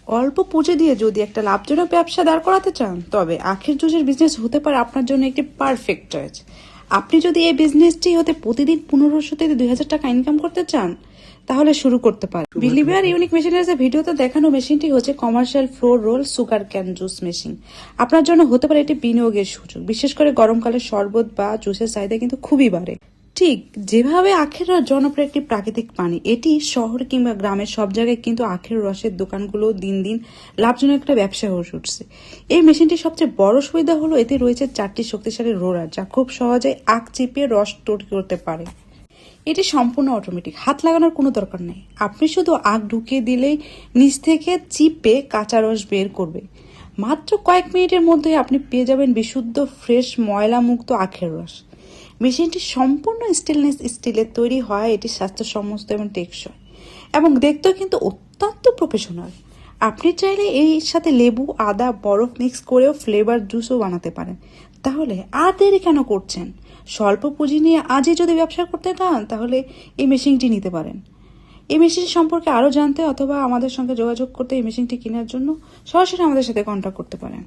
অল্প পুঁজি দিয়ে যদি একটা লাভজনক ব্যবসা দাঁড় করাতে চান, তবে আখের জুসের বিজনেস হতে পারে আপনার জন্য একটি পারফেক্ট চয়েস। আপনি যদি এই বিজনেসটি হতে প্রতিদিন 1500 থেকে 2000 টাকা ইনকাম করতে চান, তাহলে শুরু করতে পারেন। বিলিভিয়ার ইউনিক মেশিনের যে ভিডিওতে দেখানো মেশিনটি হচ্ছে commercial floor roll sugarcane juice machine. আপনার জন্য হতে পারে এটি বিনিয়োগের সুযোগ, বিশেষ করে গরমকালে শরবত বা জুসের চাহিদা কিন্তু খুবই বাড়ে। ঠিক যেভাবে আখের রস জনপ্রিয় একটি প্রাকৃতিক পানি, এটি শহর কিংবা গ্রামের সব জায়গায় কিন্তু আখের রসের দোকানগুলো দিন দিন লাভজনক একটা ব্যবসা হয়ে উঠছে। এই মেশিনটির সবচেয়ে বড় সুবিধা হলো এতে রয়েছে 4টি শক্তিশালী রোলার, যা খুব সহজে আখ চিপিয়ে রস তৈরি করতে পারে। এটি সম্পূর্ণ অটোমেটিক, হাত লাগানোর কোনো দরকার নেই। আপনি শুধু আখ ঢুকিয়ে দিলেই নিচ থেকে চিপে কাঁচা রস বের করবে। মাত্র কয়েক মিনিটের মধ্যেই আপনি পেয়ে যাবেন বিশুদ্ধ ফ্রেশ ময়লা মুক্ত আখের রস। মেশিনটি সম্পূর্ণ স্টেনলেস স্টিলের তৈরি হয়, এটি স্বাস্থ্যসম্মত এবং টেকসই এবং দেখতেও কিন্তু অত্যন্ত প্রফেশনাল। আপনি চাইলে এর সাথে লেবু, আদা, বরফ মিক্স করেও ফ্লেভার জুসও বানাতে পারেন। তাহলে আর দেরি কেন করছেন? স্বল্প পুঁজি নিয়ে আজই যদি ব্যবসা করতে চান, তাহলে এই মেশিনটি নিতে পারেন। এই মেশিন সম্পর্কে আরও জানতে অথবা আমাদের সঙ্গে যোগাযোগ করতে এই মেশিনটি কেনার জন্য সরাসরি আমাদের সাথে কন্ট্যাক্ট করতে পারেন।